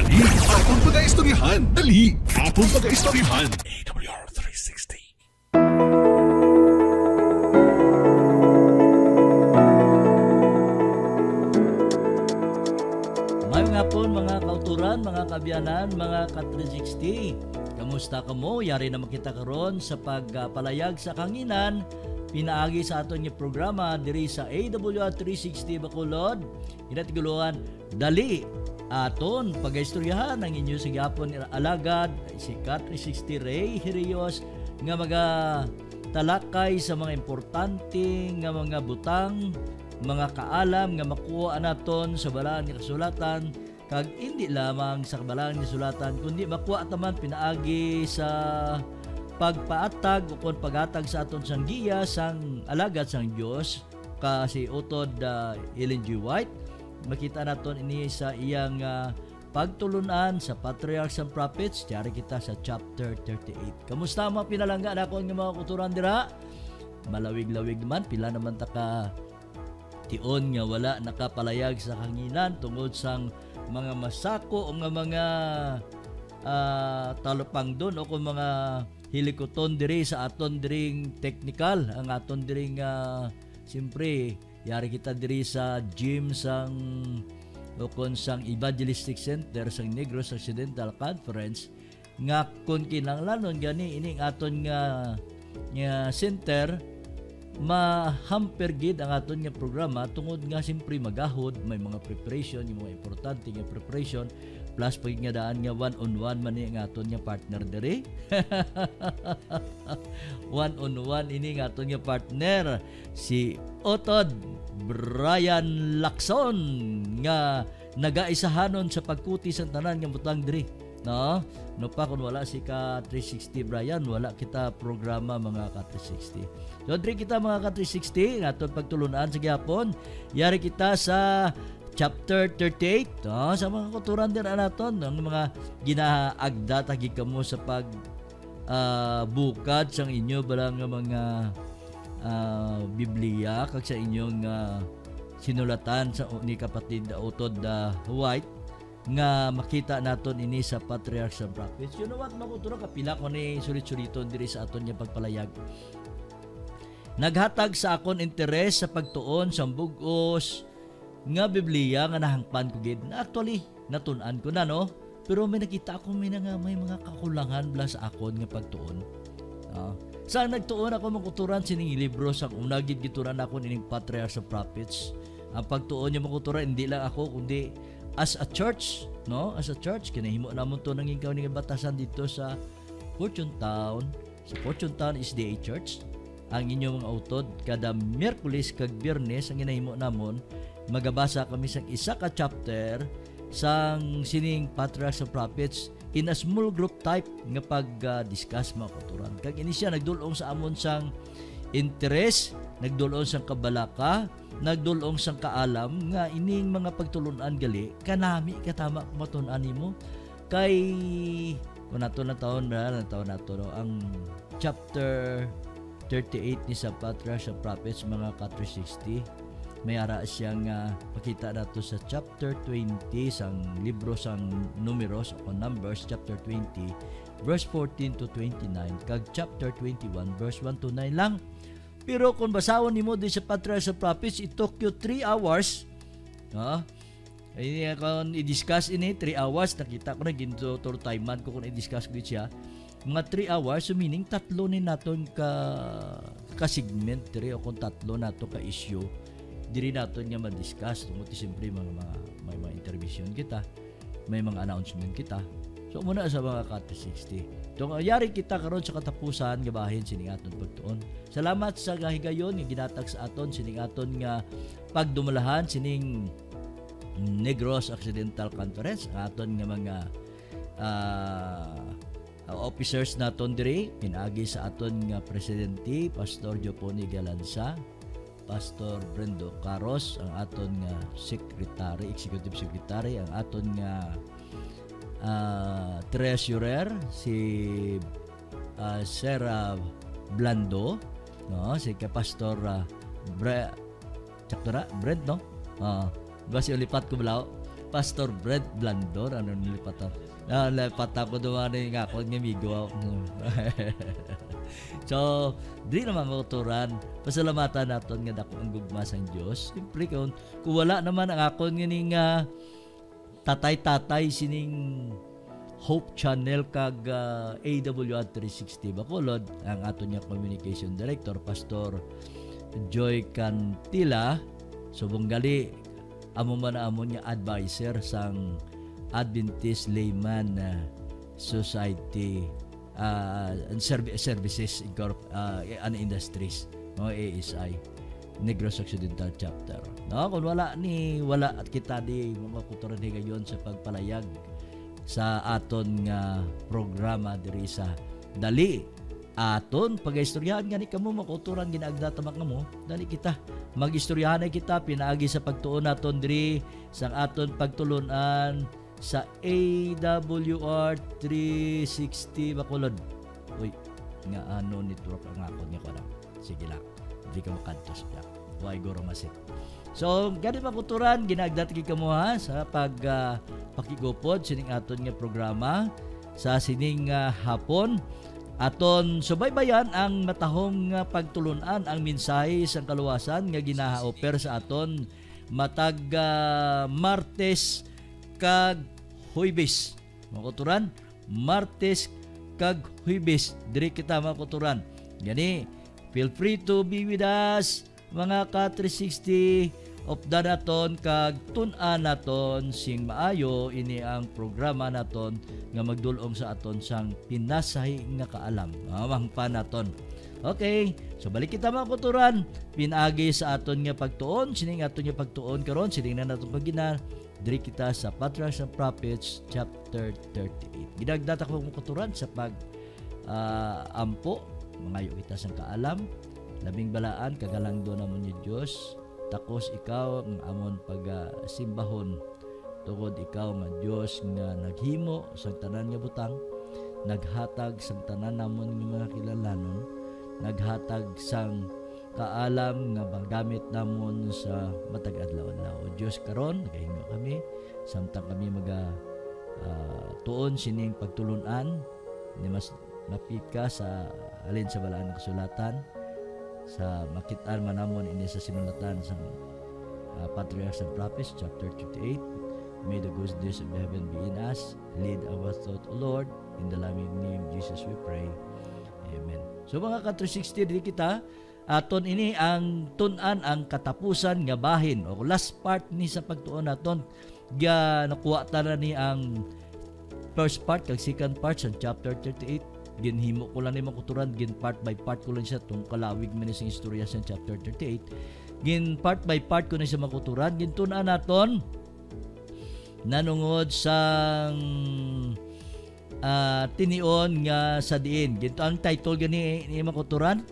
Dali, atong pag-aistoryahan. Dali, atong pag-aistoryahan. AWR 360. Mayong hapon mga kauturan, mga kabiyanan, mga ka-360. Kamusta ka mo? Yari na makita karon sa pagpalayag sa kanginan. Pinaagi sa aton nga programa diri sa AWR 360 Bacolod. Inatiguluhan, dali aton pag-istoryahan ang inyo sa gapon alagad si Ka-360 Ray Hirios nga talakay sa mga importante nga mga butang, mga kaalam nga makuha naton sa balaan nga kasulatan, kag hindi lamang sa balaan nga kasulatan kundi makuha taman pinaagi sa pagpaatag o pag-atag sa aton sang giya sang alagad sang Dios kasi utod Ellen G. White. Makita naton ini sa iyang pagtulunan sa Patriarchs and Prophets. Tiyari kita sa chapter 38. Kamusta mga pinalangga na ako ang mga kuturan dira? Malawig-lawig naman, pila naman taka tion nga wala nakapalayag sa hanginan tungod sang mga masako o nga mga talupang doon o kung mga hilikoton diri sa aton diring technical ang aton diring siyempre yari kita diri sa gym sang o kon sang Evangelistic Center sang Negros Occidental Conference nga kun kinahanglanon gani ining aton nga center ma-hamper gid ang aton nga programa tungod nga siyempre magahod may mga preparation yung mga importante nga preparation plus pag nga daan nga one-on-one man ni nga aton nga partner diri one-on-one ini nga aton nga partner si Otod Brian Lacson nga nagaisahanon sa pagkuti sa tanan nga butang diri no pa kung wala si Ka-360 Brian wala kita programa mga Ka-360 so diri kita mga Ka-360 nga aton pagtulunan sa gyapon yari kita sa chapter 38 sa mga kuturan din naton ang mga ginaagda tagi kamo sa pag bukad sang inyo balang mga Biblia kag sa inyong sinulatan sa ni kapatid Otod White nga makita naton ini sa Patriarchs and Prophets. You know what makuturo kapila ko ni sulit-suliton diri sa aton nga pagpalayag. Naghatag sa akon interes sa pagtuon sa bug-os nga Biblia nga nahangpan ko gid. Actually natun-an ko na no, pero may nakita ako may mga kakulangan bla sa akon nga pagtuon. Sa nagtuon ako makuturan sining libro sa una gid gituran ako ning Patriarchs and Prophets. Ang pagtuon niya makuturan hindi lang ako kundi as a church, no? As a church kinahimo namon to nang ikaw ning batasan dito sa Fortune Town. Sa Fortune Town SDA Church. Ang inyong mga utod kada Miyerkules kag Biyernes ang ginahimo namon magabasa kami sa isa ka chapter sang sining Patriarchs and Prophets in a small group type nga pag-discuss mga kuturan. Kag ini siya nagdulong sa amon sang interes, nagdulong sang kabalaka, nagdulong sang kaalam nga ining mga pagtulunan gali kanami katama matun-an nimo kay kun nato na taon no, ang chapter 38 ni sa Patriarchs and Prophets mga Ka-360 may ara siyang makita nato sa chapter 20 sang libro sang Numeros o Numbers chapter 20 verse 14 to 29 kag chapter 21 verse 1 to 9 lang. Pero kung basahon nimo di sa Patriarchs and Prophets it took you 3 hours. Ay kung i-discuss ini 3 hours nakita ko na ginto tour time man ko kung i-discuss ko siya mga 3 hours so meaning tatlo ni naton ka segment diri o kung tatlo nato ka issue diri naton nga ma-discuss tungod siyempre may mga intervention kita may mga announcement kita so muna sa mga Ka-360 so yari kita karon sa katapusan nga bahin sining aton pagtuon salamat sa gahigayon nga ginatag sa aton sining aton nga pagdumalahan sining Negros Occidental Conference aton nga mga officers naton diri pinagi sa aton nga presidente Pastor Joponi Galanza Pastor Brendo Caros ang aton nga secretary executive secretary ang aton nga treasurer si Sarah Blando no si Pastor Brent no basi ulipat ko balaw Pastor Brent Blandor, ano nilipatan? Nalipatan ko naman nga ako ng amigo. So, di naman mauturan, pasalamatan natin nga dako ang gugma sang Dios. Siyempre kung wala naman ang akon nga tatay-tatay sining Hope Channel kag AWR 360 Bacolod, ang ato niya Communication Director Pastor Joy Cantila, subong gali amo man amon niya advisor sang Adventist Layman Society Services and Industries, ASI Negros Occidental Chapter. No, kung wala at kita di makuturan ni gayon sa pagpalayag sa aton nga programa diri sa dali aton pagaistoryahan gani kamo makuturan ginaagdatamak mo dali kita magistoryahan ay kita pinaagi sa pagtuon naton diri sa aton pagtulunan sa AWR 360 Bacolod. Uy, nga ano network ang akon nga ko lang. Sige lang. Hindi ka makantos ka. Why goro masit. So, gani makuturan ginagdati kamo ha sa pakigupod sining aton nga programa sa sining hapon. Aton subaybayan ang matahong pagtulunan ang mensahe sa kaluwasan nga ginaha-offer sa aton matag Martes kag Huwebes. Makuturan Martes kag Huwebes diri kita makuturan. Gani feel free to be with us mga ka 360 of naton kag tun-an naton sing maayo ini ang programa naton nga magdulong sa aton sang pinasahi nga kaalam. Amang pa naton. Okay, so balik kita mga kuturan pinagi sa aton nga pagtuon sining aton nga pagtuon karon sining na naton pagina diri kita sa Patriarchs and Prophets chapter 38. Ginagdata ko mga kuturan sa pag ampo mangayo kita sang kaalam labing balaan kagalangdo namon ni Dios takos ikaw ang amon pagsimbahon tungod ikaw nga Dios nga naghimo sa tanan nga butang naghatag sang tanan namon nga mga kilalanon naghatag sang kaalam nga magamit namon sa matag adlaw-adlaw. O Dios karon nagahingo kami samtang kami tuon sining pagtulunan ni mas mapika sa alin sa balaan nga kasulatan sa makitaan manamon ini sa sinulatan sa Patriarchs and Prophets chapter 38. May the goodness of heaven be in us. Lead our thought, O Lord. In the loving name of Jesus we pray. Amen. So mga ka-360 diri kita aton ini ang tun-an ang katapusan nga bahin o last part ni sa pagtuon naton ga nakuha ta na ni ang first part kag second part sa chapter 38. Ginhimo ko lang ni makuturan gin part by part ko lang siya tung kalawig man sa istorya sa chapter 38 gin part by part ko na siya makuturan gin tun-an naton nanungod sang tinion nga sa diin ginto ang title gani ni makuturan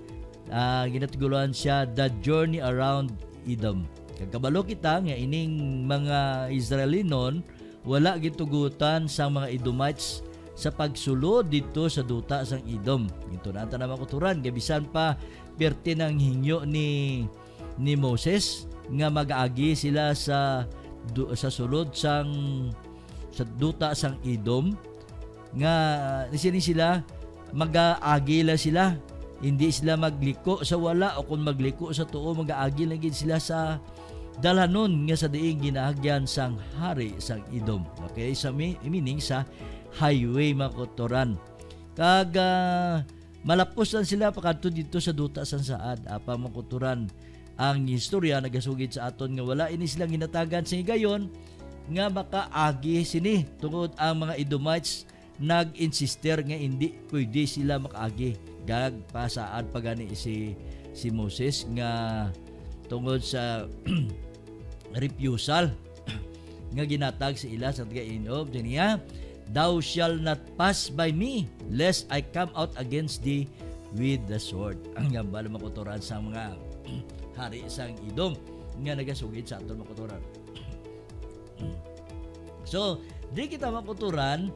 ginatuguluhan siya The Journey Around Edom. Kagkabalo kita nga ining mga Israelinon wala gitugutan sang mga Edomites sa pagsulod dito sa duta sang Edom. Ito na ata na makuturan. Gabisan pa perti ng hinyo ni Moses nga mag-agi sila sa sulod sang sa duta sang Edom nga nisini sila mag-agi sila. Hindi sila magliko sa wala o kung magliko sa tuo mag-agi lang sila sa dalanon nga sa diing ginahagyan sang hari sang Edom. Okay, sa meaning sa highway makuturan kag malapos lang sila pakadto dito sa duta sang saad apa makuturan ang istorya nagasugid sa aton nga wala ini silang ginatagan sa gayon nga makaagi sini tungod ang mga Edomites nag-insister nga hindi pwede sila makaagi gag pasaad pagani si Moses nga tungod sa refusal nga ginatag sa ila sa tiga-inob niya. Thou shall not pass by me, lest I come out against thee with the sword. Ang gambal makuturan sa mga hari sang Edom nga nagasugid sa aton makuturan. So, di kita makuturan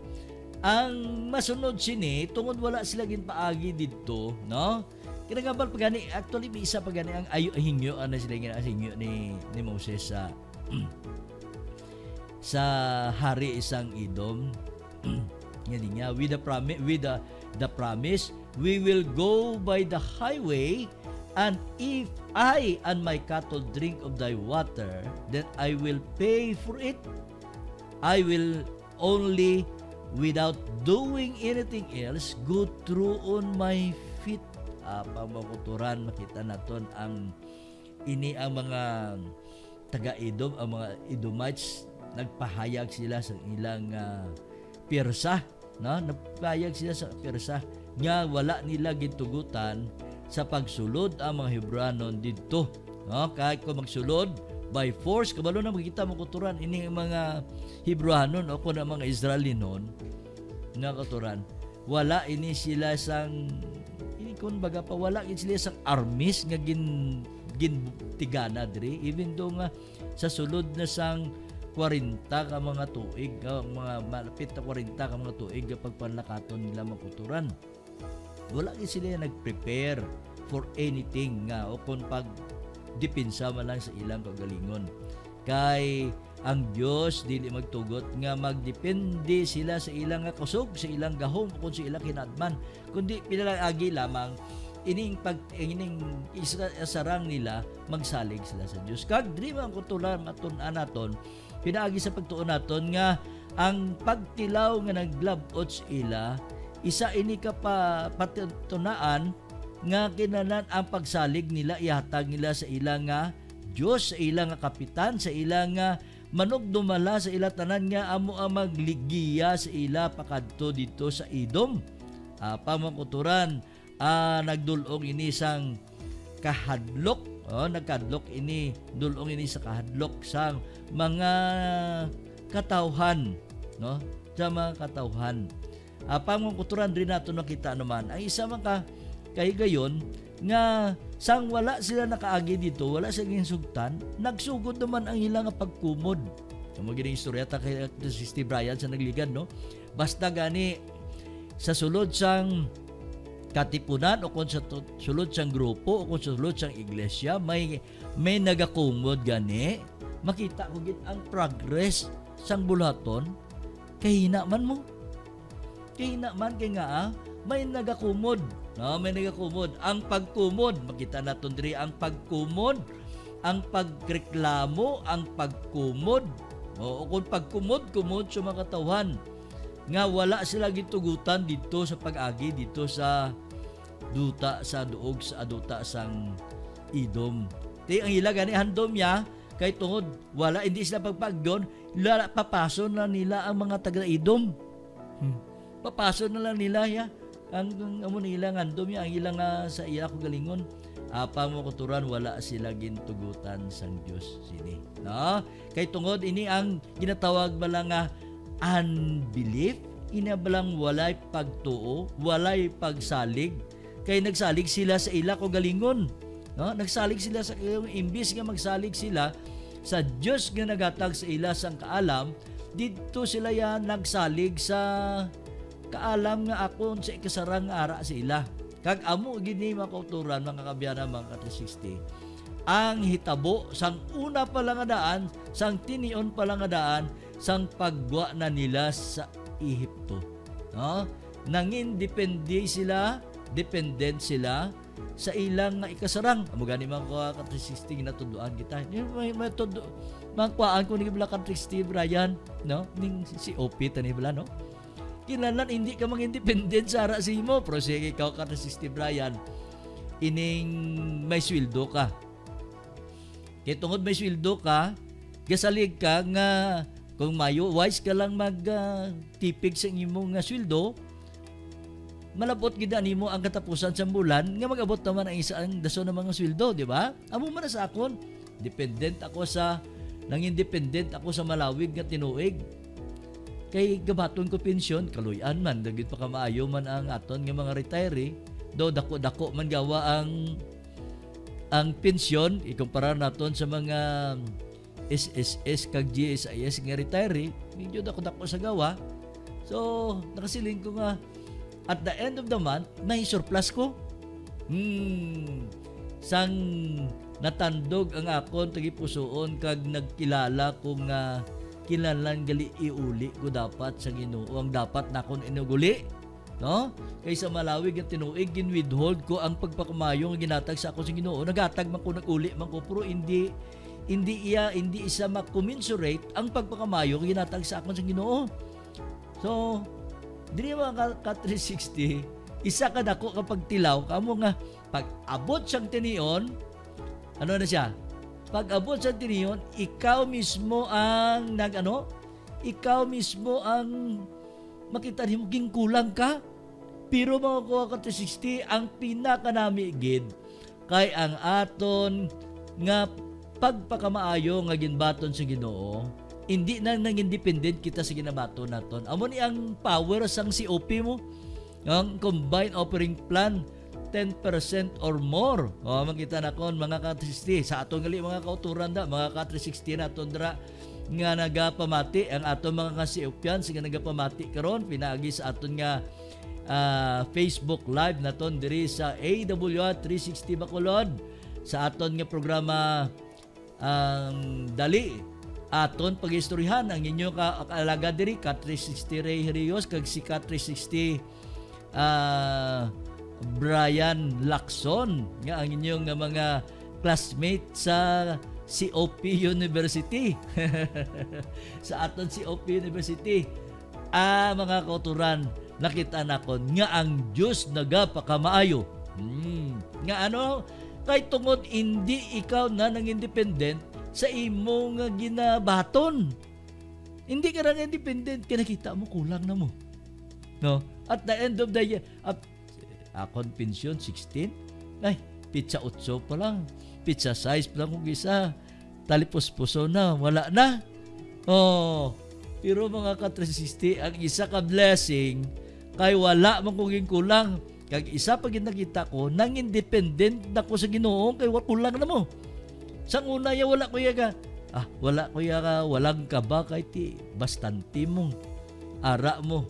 ang masunod sini tungod wala sila ginpaagi didto, no? Kinagambal pagani actually may isa pagani ang hingyo ana sila ginahingyo ni Moses sa sa hari isang Edom. Ngani nga, with the promise, we will go by the highway, and if I and my cattle drink of thy water, then I will pay for it. I will only, without doing anything else, go through on my feet. Pamakuturan, makita naton ang ini ang mga taga-Edom, ang mga Edomites, nagpahayag sila sa ilang pirsa, no? Nagpahayag sila sa pirsa nga wala nila gitugutan sa pagsulod ang mga Hebrewanon didto, no? Kahit kung magsulod by force, kabalo na makita makuturan ini mga Hebrewanon o kung ang mga Israelinon nga kuturan, wala ini sila sang ini kun baga pa wala ini sila sang armies nga gintigana diri, even do nga sa sulod na sang 40 ka mga tuig, mga malapit na 40 ka mga tuig kapag panlakaton nila makuturan. Wala sila nag-prepare for anything nga o kung pag dipinsa man lang sa ilang kagalingon. Kay ang Dios dili magtugot nga magdepende sila sa ilang kusog, sa ilang gahom o kung sa ilang kinatman, kundi pinalagi lamang ining isarang nila magsalig sila sa Dios. Kag dili man kutulan matun-an naton pinaagi sa pagtuon naton nga ang pagtilaw nga naglabot sa ila, isa ini ka patunaan nga kinanan ang pagsalig nila ihatag nila sa ilang nga Dios, sa ilang nga kapitan, sa ilang nga manugdumala, sa ila tanan nga amo ang magligiya sa ila pakadto dito sa Edom. Pamakuturan, nagdulong ini sang kahadlok, nagkadlok ini, dulong ini sa kahadlok sang mga katawhan, no? Sa mga katawhan. Pamakuturan rin nato nakita naman ang isa man kay gayon nga sang wala sila nakaagi dito, wala silang sugtan, nagsugod naman ang ilang pagkumod. Mo gini istorya ta kay si Steve Bryan sa nagligan, no? Basta gani sa sulod sang katipunan o kung sa sulod sang grupo o kung sa sulod sang iglesia may nagakumod gani, makita ko gid ang progress sang bulaton kay hina man mo. Kay hina man kay nga may nagakumod, no? May nagakumod. Ang pagkumod, makita naton diri ang pagkumod, ang pagreklamo, ang pagkumod. O kung pagkumod sa mga katawhan nga wala sila gitugutan dito sa pag-agi dito sa duta sa duog sa aduta sang Edom. Di ang ila gani handom niya kay tungod wala hindi sila pagpagyon, papaso na nila ang mga taga-Edom. Papaso na lang nila ya ang amo nila handom niya ang ilang sa iya ko galingon. Pamakuturan wala sila gintugutan sang Dios sini, no? Kay tungod ini ang ginatawag bala nga unbelief, inabalang walay pagtuo, walay pagsalig, kay nagsalig sila sa ila ko galingon, no? Nagsalig sila sa imbis nga magsalig sila sa Dios nga nagatag sa ila sang kaalam, didto sila yan nagsalig sa kaalam nga akon sa ikasarang ara sa ila. Kag amo gini makauturan mga kabyanan mga ka-360, ang hitabo sang una pa lang nga daan, sang tinion pa lang nga daan, sang pagwa na nila sa Ehipto, no? Nangin dependent sila sa ilang nga ikasarang. Amo gani mga ka-360 natuduan kita. May metodo magkuan ko ni bala ka-360 Brian, no? Ning si OP tani bala, no? Kinalan hindi ka mag-independent sa ara mo, pero sige ikaw ka-360 Brian, ining may sweldo ka. Kaya tungod may sweldo ka, gasalig ka nga kung mayo, wise ka lang magtipig sa imong sweldo, malabot gid nimo ang katapusan sa bulan nga mag-abot naman ang isang daso ng mga sweldo, di ba? Amo man sa akon, independent ako sa malawig nga tinuig. Kay gabaton ko pensyon, kaluyan man, dagit pa kamaayo man ang aton nga mga retiree, do dako-dako man gawa ang pensyon, ikumpara naton sa mga SSS kag GSIS nga retiree, medyo dako-dako sa gawa. So, nakasiling ko nga, at the end of the month, may surplus ko. Sang natandog ang akon tagipusoon kag nagkilala ko nga kinahanglan gali iuli ko dapat sa Ginoo ang dapat nakon inuguli, no? Kaysa malawig nga tinuig ginwithhold ko ang pagpakamayo nga ginatag sa ako sa Ginoo. Nagatag man ko naguli man ko pero hindi isa makommensurate ang pagpakamayo nga ginatag sa akon sa Ginoo. So, dili mga ka 360, isa ka dako kapag tilaw kamo nga pag abot siyang tinion, ano na siya? Pag abot sa tinion, ikaw mismo ang ikaw mismo ang makita nimo ging kulang ka. Pero mga kuha ka 360, ang pinakanami gid kay ang aton nga pagpakamaayo nga ginbaton sa Ginoo, hindi na nang independent kita sa ginabaton naton. Amo ni ang power sang COP mo, ang combined operating plan 10% or more. O makita na kon mga ka-360 sa atong gali mga kauturan da, mga ka-360 naton dra nga nagapamati ang atong mga ka-COPian nga nagapamati karon pinaagi sa aton nga Facebook live naton diri sa AWR 360 Bacolod sa aton nga programa dali aton pag-istoryahan ang inyo kaalaga diri ka-360 Ray Rios kag si ka-360 Brian Lacson nga ang inyong mga classmate sa COP University. Sa aton COP University, mga kauturan, nakita nakon nga ang Dios nagapakamaayo. Nga ano, kay tungod hindi ikaw na nang independent sa imo nga ginabaton. Hindi ka nang independent kaya nakita mo kulang na mo. No? At the end of the year, akong pensyon 16, ay pizza 8 pa lang, pizza size pa lang kung isa, talipos-puso na, wala na. Pero mga ka-360, ang isa ka blessing kay wala man kong kulang. Kag isa pag nakita ko nang independent na ko sa Ginoo kay kulang na mo. Sang una ya wala ko ka walang ka ba kay ti bastante mong ara mo.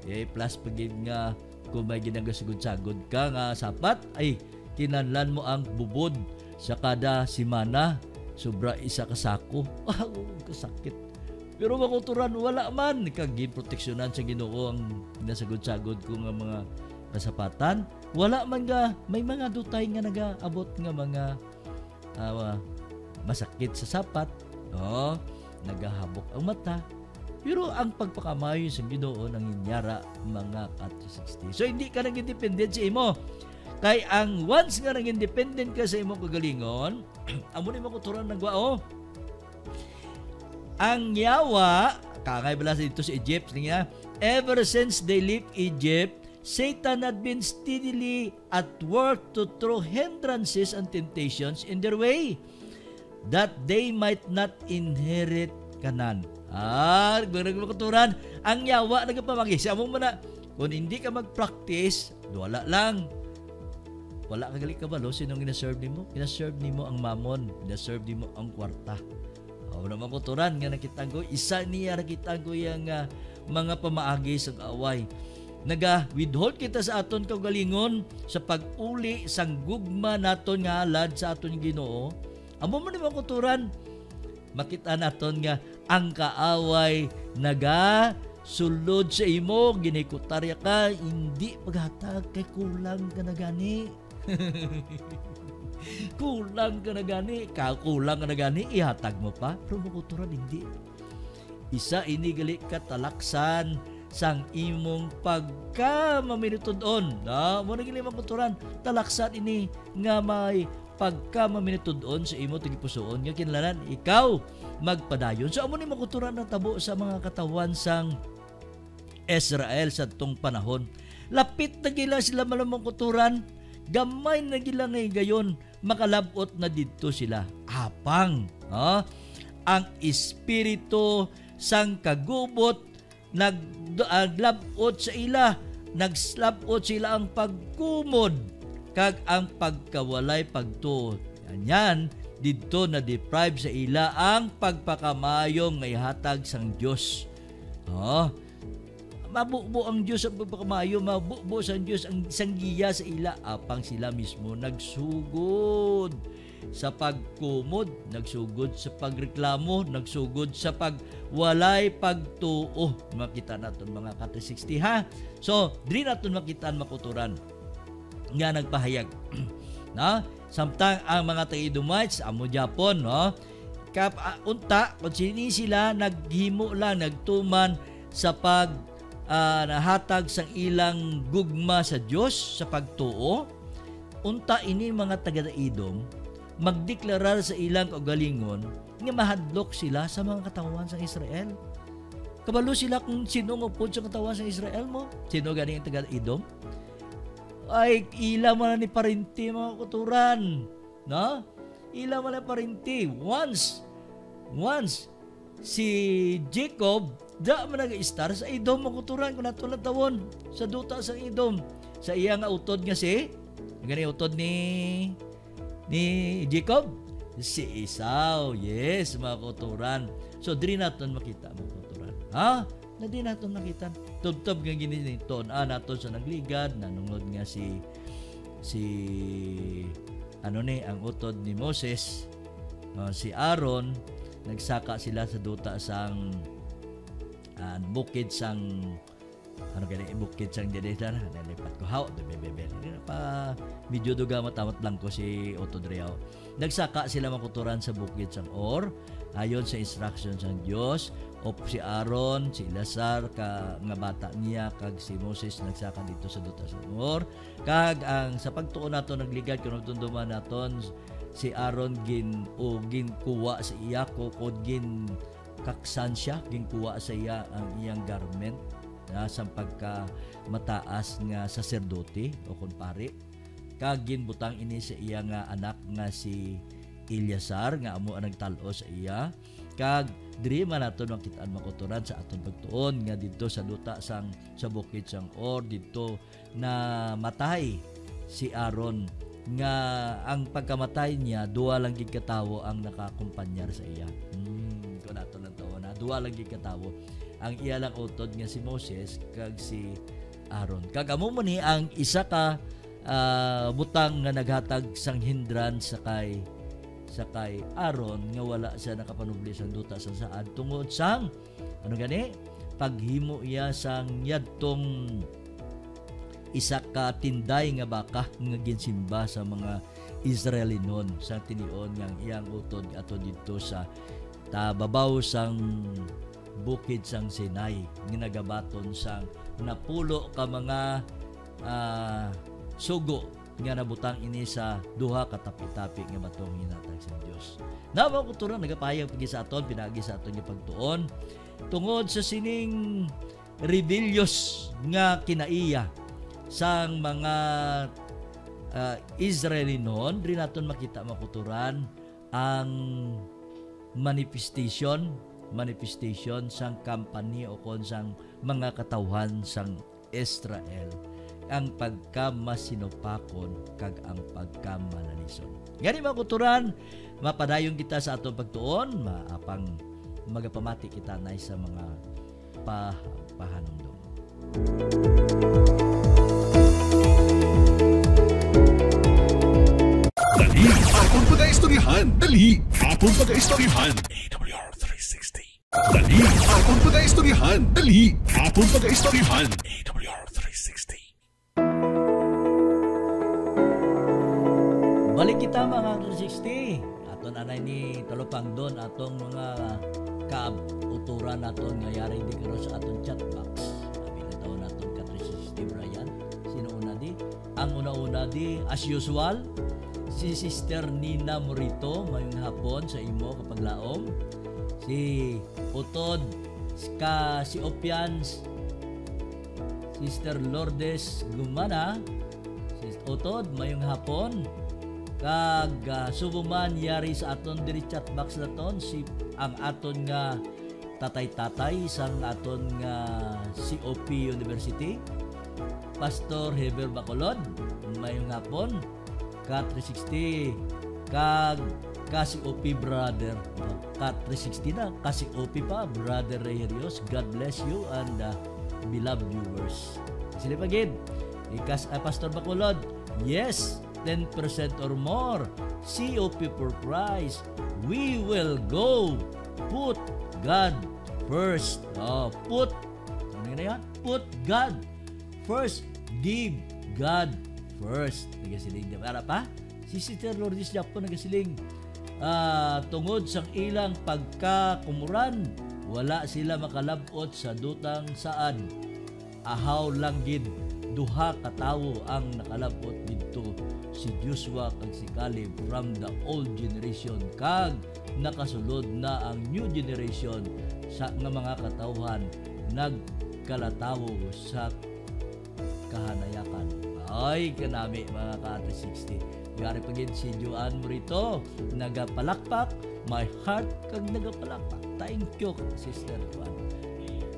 Plus pagid nga kung may ginagasugod-sagod ka nga sapat, ay kinanlan mo ang bubod sa kada simana. Sobra isa kasako. Kasakit. Pero makuturan, wala man. Kagin proteksyonan sa Ginoo ang nasagod-sagod ko nga mga kasapatan. Wala man nga, may mga dutay nga nag-aabot nga mga masakit sa sapat. Nagahabok ang mata. Pero ang pagpakamayo sa Ginoo nang inyara mga ka-360. So hindi ka nang independent sa imo. Kay ang once nga nang independent ka sa imo kagalingon, amo ni makuturan nagwao. Ang yawa, kagay bala sa dito sa Egypt, niya, ever since they left Egypt, Satan had been steadily at work to throw hindrances and temptations in their way, that they might not inherit Canaan. Nagmakuturan, ang yawa nagpamagi. Siya mong mana, kung hindi ka mag-practice, wala lang. Wala kagali ka balo, sinong ginaserve nimo? Ginaserve nimo ang mamon, ginaserve nimo ang kwarta. Naman kuturan nga nakita ko, isa niya nakita ko yung mga pamaagi sa away. Naga-withhold kita sa aton kagalingon sa pag-uli sang gugma naton nga halad sa aton Ginoo. Amo man naman kuturan, makita naton nga ang kaaway sulod sa imo, ginikutarya ka, hindi paghatag kay kulang ka na gani. Kulang ka na gani, ihatag mo pa. Pero makuturan, hindi. Isa inigali katalaksan sang imong pagka maminutudon. Muna gili makuturan, talaksan ini nga may pagka maminutudon sa imo tigipusoon nga kinahanglan ikaw magpadayon. So amo ni makuturan na tabo sa mga katawan sang Israel sa tong panahon. Lapit na gila sila malamang kuturan, gamay na gila ngay gayon, makalabot na dito sila. Apang, ang espiritu sang kagubot naglabot sa ila, nagslabot sila ang pagkumod kag ang pagkawalay pagtuo. Yan, dito na deprive sa ila ang pagpakamayong nga ihatag sang Dios. Mabubo ang Diyos ang pagpakamayo, mabubo sa Diyos ang isang giya sa ila, apang sila mismo nagsugod. sa pagkumod, nagsugod sa pagreklamo, nagsugod sa pagwalay pagtuo. Makita naton mga ka-360 ha. So, diri naton makita makuturan nga nagpahayag. Na, samtang ang mga taga-Edomites amo Japon, no? Unta kung sini sila naghimo lang, nagtuman sa pag nahatag sang ilang gugma sa Dios sa pagtuo. Unta ini mga taga-Edom magdeklarar sa ilang kaugalingon nga mahadlok sila sa mga katawan sa Israel. Kabalo sila kung sino mo po sa katawan sa Israel mo. Sino gani ang taga-Edom? Ay, ila man ni parinti mga kuturan. No? Ila man ni parinti. Once si Jacob da man nag-star sa Edom mga kuturan kung nato na tawon sa duta sa Edom. Sa iya nga utod nga si gani utod ni Jacob, si Esau. Yes, mga kuturan. So, diri naton makita mga kuturan. Ha? Na di naton nakita. Tub-tub nga giniton naton sa nagligad, nanungod nga si ang utod ni Moses, si Aaron, nagsaka sila sa duta sang bukid sang bukid sang Dedetan, nalipat ko how bebebe pa medyo duga matamat lang ko si utod Riao. Nagsaka sila makuturan sa bukid sang Or ayon sa instructions sang Dios. O si Aaron, si Eleazar nga bata niya kag si Moses nagsaka dito sa duta sang Or. Kag ang sa pagtuon nato nagligad kuno tunduman naton si Aaron ginkuha sa iya ko gin kaksan siya, ginkuha sa iya ang iyang garment sa pagka mataas nga saserdote o kunpari. Kag ginbutang ini sa iya nga anak nga si Eleazar nga amo ang nagtalo sa iya. Kag diri man naton makitaan makuturan sa aton pagtuon nga didto sa duta sa bukid sang Or didto na matay si Aaron nga ang pagkamatay niya duwa lang gid katawo ang nakakumpanyar sa iya. Kung naton lang tawo na duwa lang gid katawo ang iya lang utod nga si Moses kag si Aaron. Kag amo mo ni ang isa ka butang nga naghatag sang hindran sa kay Aaron nga wala siya nakapanubli sang duta sang saad tungod sang paghimo iya sang yadtong isa ka tinday nga baka nga ginsimba sa mga Israelinon sa tinion nga iyang utod ato dito sa tababaw sang bukid sang Sinai ginagabaton sang napulo ka mga sugo nga nabutang ini sa duha ka tapi-tapi nga batong hinatag sa Dios. Nawa ko turon nagapayag pagi sa aton pinagi sa aton nga pagtuon tungod sa sining rebellious nga kinaiya sang mga Israelinon. Diri naton makita makuturan ang manifestation sang kampanya o kon sang mga katawhan sang Israel, ang pagkamasinopakon kag ang pagkamanalison. Gani makuturan, mapadayon kita sa atong pagtuon, maapang magapamati kita nay sa mga pahanumdum. Dali, atong pag-aistoryahan. Dali, atong pag-aistoryahan. AWR 360. Dali, atong pag-aistoryahan. Dali, atong pag-aistoryahan. AWR 360. Balik kita mga 360. Aton anay ni talupang don atong mga kauturan naton nga yari di karo sa aton chat box. Abi na taon naton ka 360 Brian. Sino una di? Ang una-una di as usual si Sister Nina Morito mayong hapon sa imo kapag laom. Si Utod si Opians, Sister Lourdes Gumana, si Utod mayong hapon. Kag subuman yari sa aton diri chat box naton si ang aton nga tatay-tatay sang aton nga COP University, Pastor Heber Bacolod mayong hapon ka 360 kag kasi OP brother ka 360 na kasi OP pa brother Reyerios. God bless you and beloved viewers. Sila pagid Pastor Bacolod, yes, 10% or more. COP for Christ. We will go. Put God first. Put Put God first. Give God first. Nagasiling. Para pa? Si Sister Lourdes Japon nagasiling. Tungod sa ilang pagkakumuran, wala sila makalabot sa dutang saan. Ahaw lang gid duha ka tawo ang nakalabot didto, si Joshua kag si Caleb from the old generation, kag nakasulod na ang new generation sa nga mga katawhan nagkalatawo sa kahanayakan. Ay kanami mga ka-360. Gari pagin si Joan Morito nagapalakpak, my heart kag nagapalakpak. Thank you Sister Joan.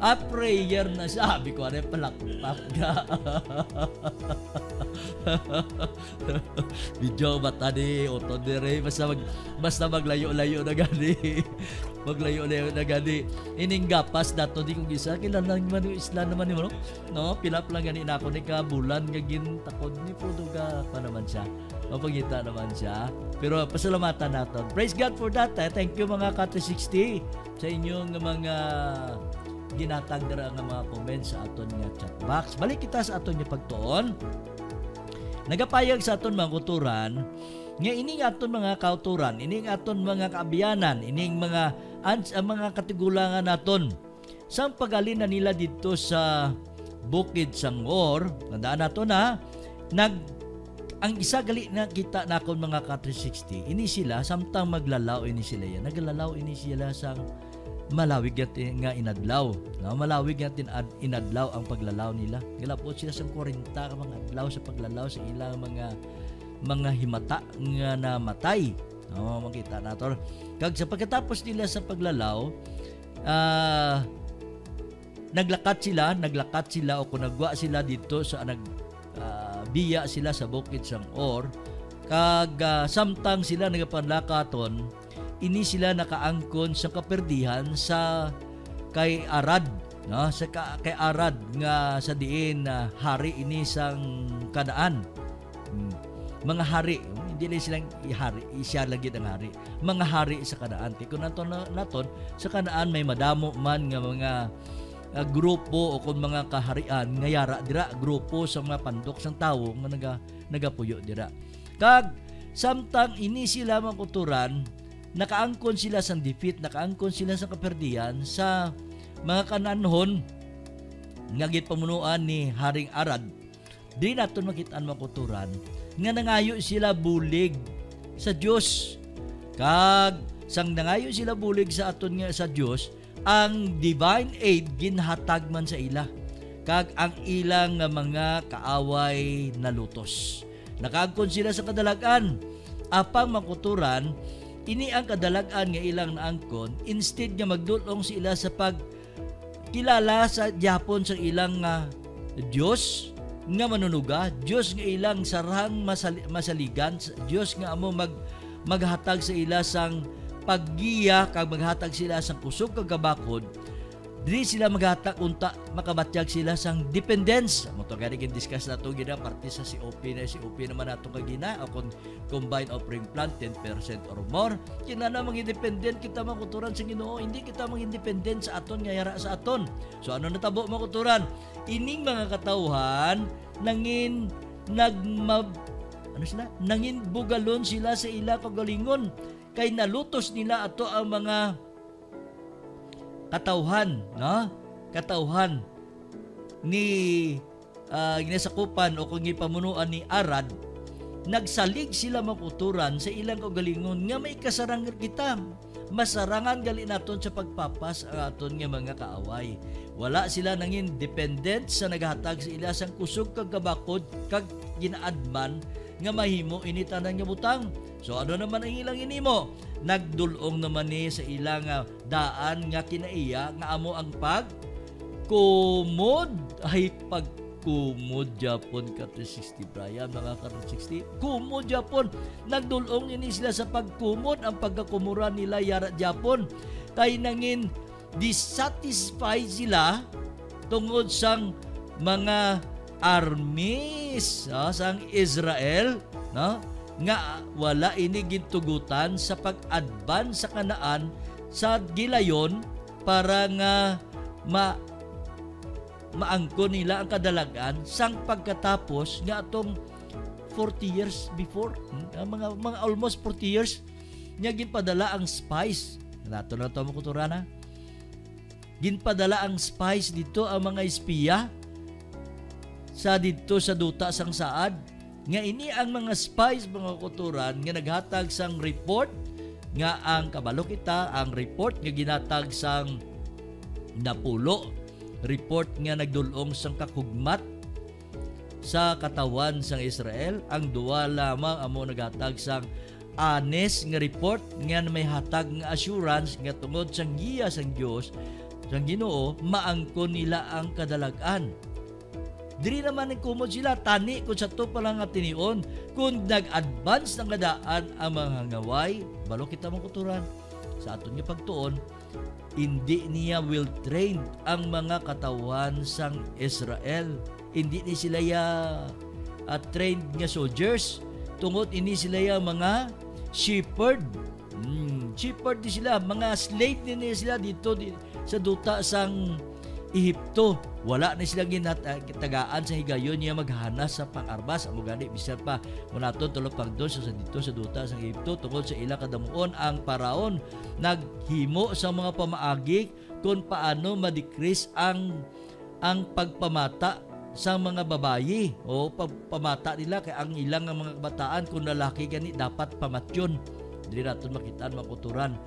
A prayer na sabi ko, ano palakpak ka. Video mata ni Oto dire, basta maglayo-layo na gani. Maglayo-layo na gani. Ining gapas dato di kong gisa, kilala naman yung isla naman ni mo, no? Pilap lang gani na ako ni kabulan, gagin takod ni Puduga pa naman siya. Mapagita naman siya. Pero pasalamatan natin. Praise God for that. Thank you mga ka-360 sa inyong mga ginatag dira nga mga comments sa aton nga chat box. Balik kita sa aton nga pagtuon. Nagapayag sa aton mga kuturan nga ining aton mga kauturan, ining aton mga kaabiyanan, ining mga katigulangan naton sa pagalina nila dito sa Bukid Sangor. Tandaan nato na ang isa gali na kita nakon mga ka-360, ini sila samtang maglalaw ini sila yan. Naglalaw ini sila sang malawig natin nga inadlaw. No? Malawig natin inadlaw ang paglalaw nila. Galapot sila sa 40 ka mga adlaw sa paglalaw sa ilang mga himata nga namatay. No? Makita nato. Kag sa pagkatapos nila sa paglalaw, naglakat sila o kung nagwa sila dito sa biya sila sa Bukid Sangor. Kag samtang sila nagapanlakaton, ini sila nakaangkon sa kaperdihan sa kay Arad, no? Kay Arad nga sa diin hari ini sang Kanaan. Mga hari, hindi lang silang hari, siya lagi ang hari. Mga hari sa Kanaan. Kung naton sa Kanaan may madamo man nga mga grupo o kung mga kaharian nga yara dira, grupo sa mga pandok sang tawo nga nagapuyo dira. Kag samtang ini sila makuturan, nakaangkon sila sa defeat, nakaangkon sila sa kaperdian sa mga Kanaanhon nga gitpamunuan ni Haring Arad. Di naton makitaan makuturan nga nangayo sila bulig sa Dios. Kag sang nangayo sila bulig sa aton nga sa Dios, ang divine aid ginhatag man sa ila. Kag ang ilang mga kaaway nalutos. Nakaangkon sila sa kadalagan. Apang makuturan, ini ang kadalagan nga ilang naangkon, instead nga magdulong sila sa pagkilala sa Japon sa ilang Diyos nga manunuga, Diyos nga ilang sarang masaligan, Diyos nga amo maghatag sa ila sang paggiya, kag maghatag sila sang kusog kag kabakod. Dili sila maghatag unta makabatyag sila sang dependence. Mo to gani discuss nato gina parte sa COP naman nato kagina o combined offering plan 10% or more. Kinana maging dependent kita makuturan sa Ginoo, hindi kita maging dependent sa aton nga yara sa aton. So ano natabo makuturan? Ining mga katawhan nangin nangin bugalon sila sa ila kagalingon kay nalutos nila ato ang mga katawhan, no? Katawhan ni ginasakupan o kung ipamunuan ni Arad. Nagsalig sila makuturan sa ilang kagalingon nga may kasarangan kita. Masarangan gali naton sa pagpapas ang aton nga mga kaaway. Wala sila nangin dependent sa naghatag sa ila sang kusog kag kabakod kag ginaadman nga mahimo ini tanan nga butang. So ano naman ang ilang inimo? Nagdulong naman ni sa ilang daan nga kinaiya nga amo ang pagkumod ay pagkumod Japon ka-360 Brian mga ka-360 kumod Japon. Nagdulong ini sila sa pagkumod ang pagkakumura nila yara Japon kay nangin dissatisfied sila tungod sang mga armies sang Israel no? Nga wala ini gintugutan sa pag-advance sa Kanaan sa gilayon para nga maangkon nila ang kadalagan sang pagkatapos nga atong 40 years before, mga almost 40 years nga ginpadala ang spice. Nato na ito makutura na. Ginpadala ang spice dito ang mga espiya sa dito sa duta sang saad. Nga ini ang mga spies mga kuturan nga naghatag sang report nga ang kabalo kita, ang report nga ginatag sang napulo, report nga nagdulong sang kakugmat sa katawan sang Israel. Ang duwa lamang amo naghatag sang honest nga report nga may hatag nga assurance nga tungod sang giya sang Dios sang Ginoo maangkon nila ang kadalagan. Diri naman ang kumod sila tani kung sa to pa lang nga tinion kung nag-advance ng kadaan ang mga ngaway balo kita mong kuturan sa aton nga pagtuon hindi niya will train ang mga katawan sang Israel. Hindi ni sila trained nga soldiers tungod ini sila mga shepherd. Shepherd di sila, mga slave din sila dito sa duta sang Ehipto. Wala na sila ginatagaan sa higayon niya maghanas sa pang-arbas. Amo gani bisan pa munaton tulo pang doon sa dito sa duta sang Ehipto tungod sa ilang kadamuon ang paraon naghimo sa mga pamaagi kung paano ma-decrease ang pagpamata sa mga babayi o pagpamata nila kay ang ilang mga kabataan kung lalaki gani dapat pamatyon. Dili naton makitaan makuturan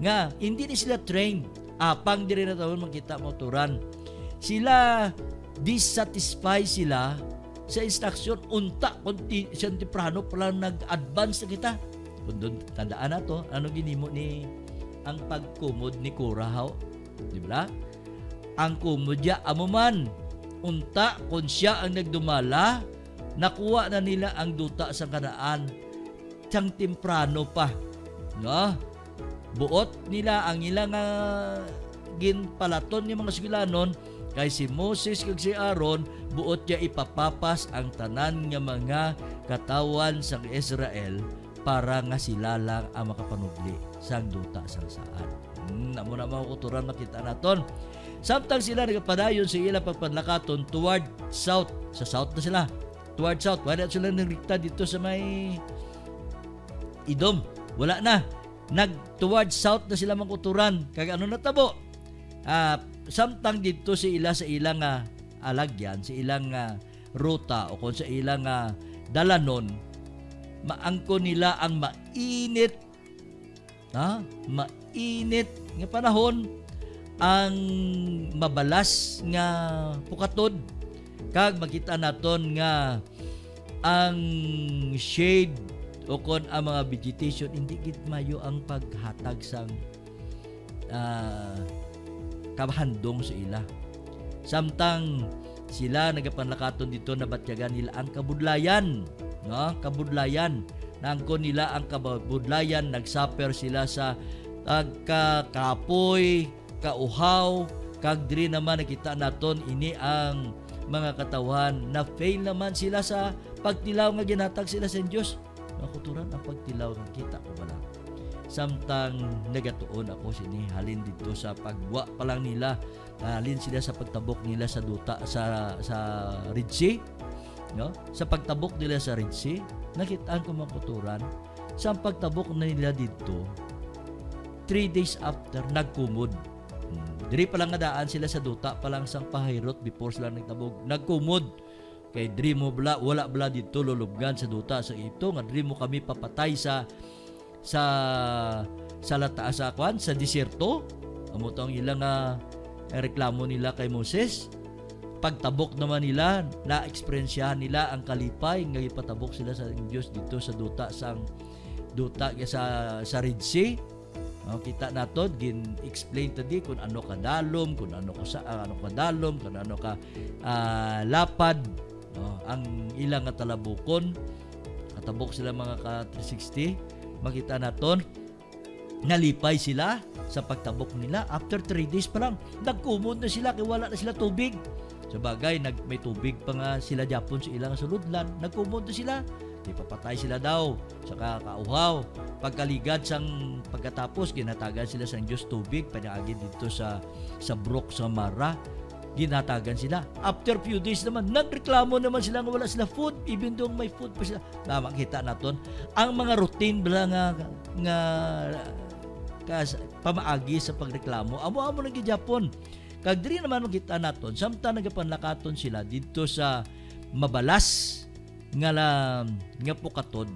nga hindi ni sila trained apang diri naton makita makuturan sila dissatisfied sila sa instruction unta kunti siyang temprano pala nag-advance na kita kung doon tandaan nato ano ginimo ni ang pagkumod ni Kurahaw, di ba? Ang kumodya amuman unta kung siya ang nagdumala nakuha na nila ang duta sa Kanaan siyang temprano pa, no? Buot nila ang ilang ginpalaton ni mga sigilanon kay si Moses kag si Aaron buot niya ipapapas ang tanan nga mga katawan sang Israel para nga sila lang ang makapanubli sang duta sang saan. Namo na makuturan makita naton. Samtang sila nagpadayon sa ilang pagpadlakaton toward south. Sa south na sila. Toward south. Wala sila naglikta dito sa may Idom. Wala na. Toward south na sila makuturan. Kaya ano natabo? Samtang dito sa ilang alagyan, sa ilang ruta o kung sa ilang dalanon, maangko nila ang mainit nga panahon, ang mabalas nga pukatod kag makita naton nga ang shade o kon ang mga vegetation hindi gid mayo ang paghatag sang kabahandong sa ila. Samtang sila nagapanlakaton dito na batyagan nila ang kabudlayan, no? Kabudlayan. Naangkon nila ang kabudlayan, nagsaper sila sa kapoy, kauhaw, kag diri naman nakita naton ini ang mga katawan na fail naman sila sa pagtilaw nga ginhatag sila sa Dios. Makuturan ang pagtilaw nga kita ko bala. Samtang nagatuon ako sini halin dito sa pagwa pa lang nila, halin sila sa pagtabok nila sa duta sa Red Sea, no? Sa pagtabok nila sa Red Sea, nakitaan ko makuturan sa pagtabok na nila dito 3 days after nagkumod. Diri pa lang nga daan sila sa duta pa lang sang pahirot before sila nagtabog nagkumod. Kay diri mo wala bala dito lulubgan sa duta sa ito nga diri mo kami papatay sa lata sa kwan sa desierto. Amo to ang ilang reklamo nila kay Moses. Pagtabok naman nila na eksperyensyahan nila ang kalipay nga ipatabok sila sa Dios dito sa duta sa Red Sea. Kita nato gin-explain tadi kung ano kadalom, kung ano kadalom, kung ano ka lapad, ang ilang talabukon. Katabok sila mga ka-360. Makita naton nalipay sila sa pagtabok nila after 3 days pa lang. Nagkumod na sila kay wala na sila tubig. Sa bagay may tubig pa nga sila Japon sa ilang suludlan. Nagkumod na sila Ipapatay sila daw sa kauhaw. Pagkaligad sang pagkatapos, ginatagan sila sang Diyos tubig, panaagi dito sa Brok sa Mara. Ginatagan sila. After few days naman, nagreklamo naman sila nga wala sila food, even though may food pa sila. Makita naton ang mga routine bala nga pamaagi sa pagreklamo. Amo lagi Japon. Kag diri naman makita naton, samtang nagapanlakaton sila dito sa mabalas nga pukatod.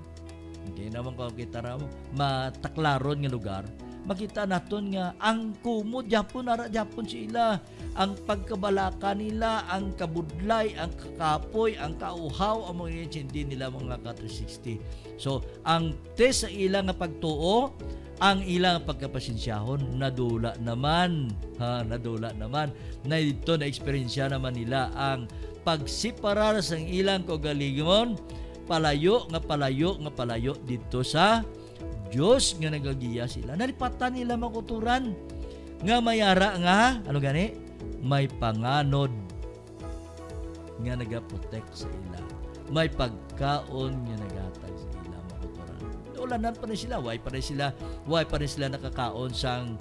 Okay naman ko kita ra mataklaron nga lugar. Makita naton nga ang kumod Japon ara Japon sila, ang pagkabalaka nila, ang kabudlay, ang kakapoy, ang kauhaw, ang mga hindi nila mga ka-360. So ang test sa ilang nga pagtuo, ang ilang pagkapasensyahon nadula naman na dito na eksperyensya naman nila ang pagsiparar sa ilang kaugalingon, palayo dito sa Diyos nga nagagiya sila. Nalipatan nila makuturan nga mayara nga ano gani? May panganod nga nagaprotect sa ila. May pagkaon nga nagatag sa ila makuturan. Ulanan pa rin sila, why pa rin sila nakakaon sang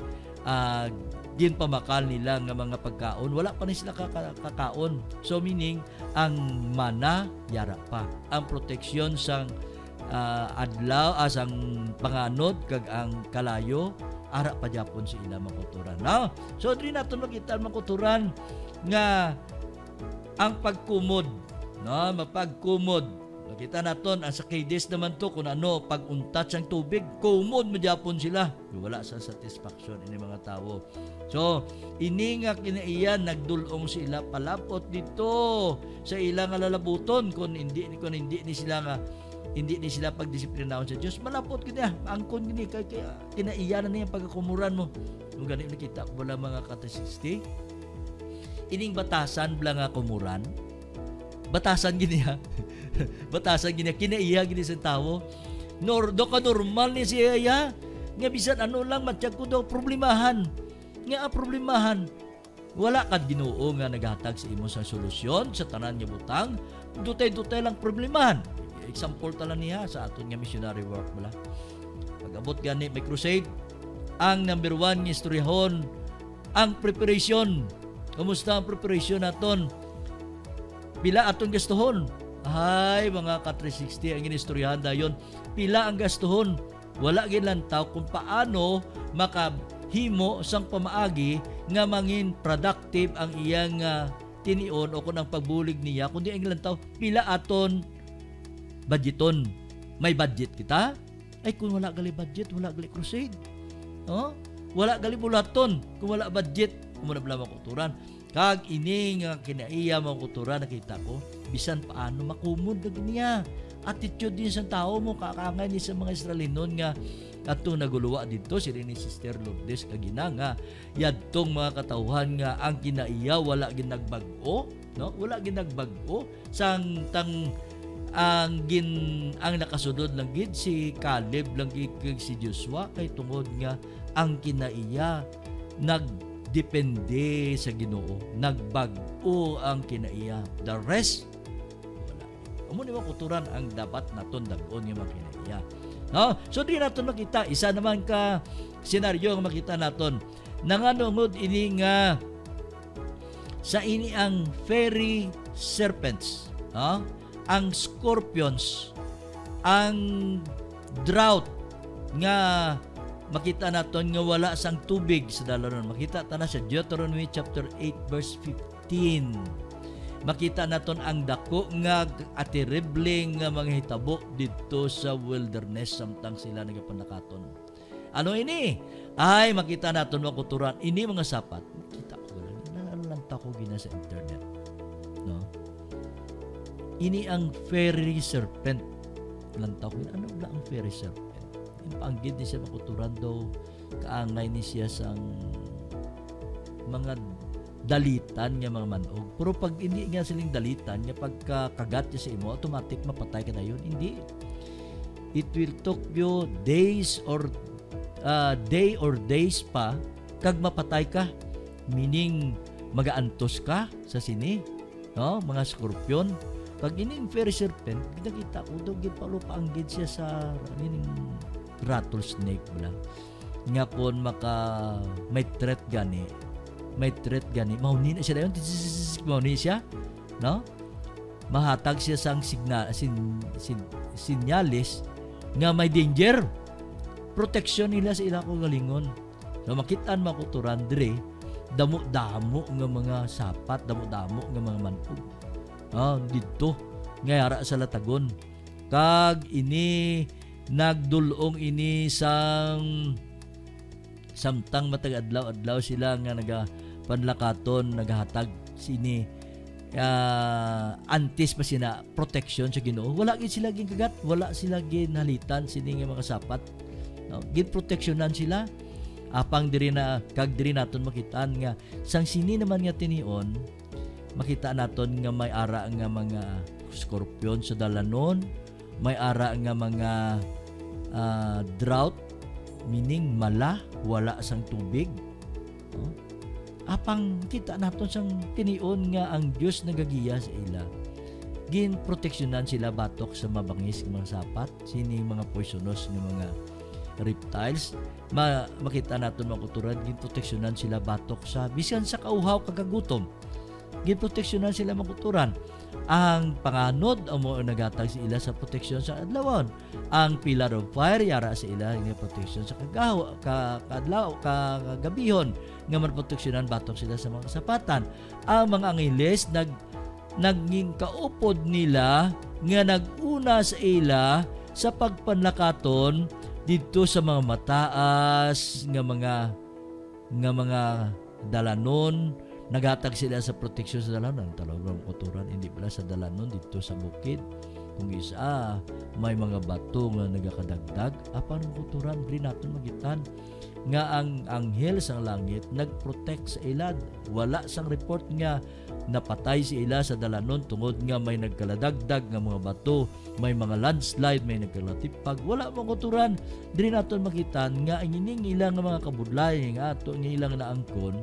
ginpamakal nila nga mga pagkaon, wala pa rin sila kakaon. So meaning ang mana yara pa. Ang proteksyon sang adlaw asang panganod kag ang kalayo ara pa Japon sa ila makuturan. No? So diri naton makita makuturan nga ang pagkumod, no, mapagkumod. Makita naton ang sa Kades naman to kung ano pag-untat sang tubig, kumod mo Japon sila. Wala sa satisfaction ini mga tao. So ini nga kinaiyan nagdulong sila palapot dito sa ilang lalabuton kung hindi ni sila pagdisiplinahon sa Diyos. Malapot kanya, angkon gini kay kinaiyanan niya pagkakumuran mo. Kung ganito nakita ko wala mga ka-360. Ining batasan bala nga kumuran. Batasan gini ha. Batasan gini kinaiya gini sa tao. Do ka normal ni siya ya. Nga bisan ano lang matiyag ko daw problemahan. Nga problemahan. Wala ka Ginoo nga naghatag sa imo sa solusyon sa tanan nga butang. Dutay-dutay lang problemahan. Example tala niya sa aton nga missionary work bala. Pag-abot gani may crusade, ang number 1 nga istoryahon ang preparation. Kamusta ang preparation naton? Pila aton gastuhon? Ay mga ka-360 ang inistoryahan dayon. Pila ang gastuhon? Wala gid lantaw kung paano makahimo sang pamaagi nga mangin productive ang iyang tinion o kung ang pagbulig niya kundi ang lantaw pila aton budgeton. May budget kita? Ay kung wala gali budget, wala gali crusade. Oh? Wala gali bulaton kung wala budget, kung wala bala makuturan. Kag ini nga kinaiya makuturan nakita ko, bisan paano makumod na niya. Attitude din sa tao mo, kakangay ni sa mga Israelinon nga ato naguluwa dito si ni Sister Lourdes kagina nga yadtong mga katawhan nga ang kinaiya wala ginagbago, no? Wala ginagbago sang tang ang nakasudod lang gid si Caleb lang gid si Joshua kay tungod nga ang kinaiya nagdepende sa Ginoo, nagbago ang kinaiya. The rest wala. Amo ni makuturan ang dapat naton dag-on nga kinaiya. No? So di naton makita isa naman ka senaryo nga makita naton nanganungod ini nga sa ini ang fairy serpents, no? Ang scorpions, ang drought nga makita naton nga wala sang tubig sa dalanon. Makita ta na sa Deuteronomy chapter 8 verse 15. Makita naton ang dako nga terrible nga mga hitabo dito sa wilderness samtang sila nagapanakaton. Ano ini? Ay makita naton makuturan ini mga sapat. Kita ko lang ta ko gina sa internet. No? Ini ang fairy serpent. Lantaw ko, ano ba ang fairy serpent? Yung panggid ni siya makuturan daw, kaangay ni siya sang mga dalitan nga mga manog. Pero pag hindi nga siling dalitan, nga pagkakagat niya sa imo, automatic mapatay ka na yun. Hindi. It will took you days or days pa kag mapatay ka. Meaning, magaantos ka sa sini. No? Mga scorpion. Pag ining fairy serpent, kita ko daw gipalupaanggid siya sa ining rattlesnake bala. Nga kon may threat gani, mauni na siya dayon, mauni siya, no? Mahatag siya sang sinyalis nga may danger. Protection nila sa ila ko galingon. So makitaan makuturan dire, damo-damo nga mga sapat, damo-damo nga mga manpug. Dito ngayara sa latagon. Kag ini nagdulong ini samtang matag adlaw sila nga panlakaton nagahatag sini antes pa sina protection sa Ginoo. Wala gid sila gin kagat, wala sila gin halitan sini nga mga sapat. No, gid proteksyonan sila. Apang diri naton makitaan nga sang sini naman nga tinion, makita naton nga may ara nga mga scorpion sa dalanon, may ara nga mga drought, meaning wala sang tubig. No? Apang kita naton sang tinion nga ang Dios nagagiya sa ila. Gin proteksyonan sila batok sa mabangis nga mga sapat, sini mga poisonous nga mga reptiles. Makita naton mga kuturan, gin proteksyonan sila batok sa bisan sa kauhaw kagagutom. Gin proteksyonan sila mga kuturan. Ang panganod amo nagatag sa ila sa proteksyon sa adlawon. Ang pillar of fire yara sa ila nga proteksyon sa kadlaw kagabihon nga marproteksyonan batok sila sa mga kasapatan. Ang mga angeles naging kaupod nila nga naguna sa ila sa pagpanlakaton dito sa mga mataas nga mga dalanon. Naghatag sila sa proteksyon sa dalanon. Talagang kuturan, hindi pala sa dalanon dito sa bukid. Kung isa may mga bato nga nagakadagdag, apan kuturan di naton magitan nga ang anghel sa langit nagprotect sa ilad. Wala sang report nga napatay si ila sa dalanon tungod nga may nagkaladagdag nga mga bato, may mga landslide, may nagkalatipag. Wala mo kuturan di naton makitan nga ang ining ilang mga kabudlay nga ato nga ilang naangkon,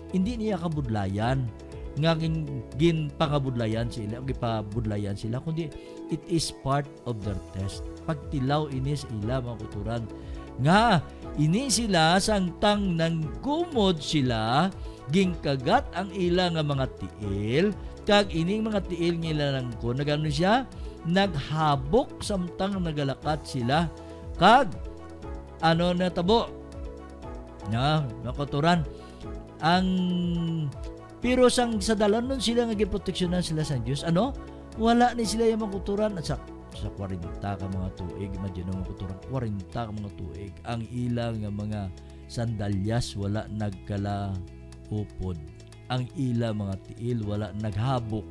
hindi niya kabudlayan nga gin pangabudlayan sila, gipabudlayan sila, kundi it is part of their test. Pagtilaw ini sa ila mga kuturan nga ini sila sangtang nang kumod sila gingkagat ang ila nga mga tiil, kag ining mga tiil nga ila nang ko nagano siya naghabok samtang nagalakat sila, kag ano na tabo na nakuturan ang pero sa dalanon sila nga giproteksyonan sila sa Dios. Wala ni sila yung makuturan at sa 40 ka mga tuig, imagine mo makuturan 40 ka mga tuig, ang ilang nga mga sandalyas wala nagkala upod, ang ila mga tiil wala naghabok,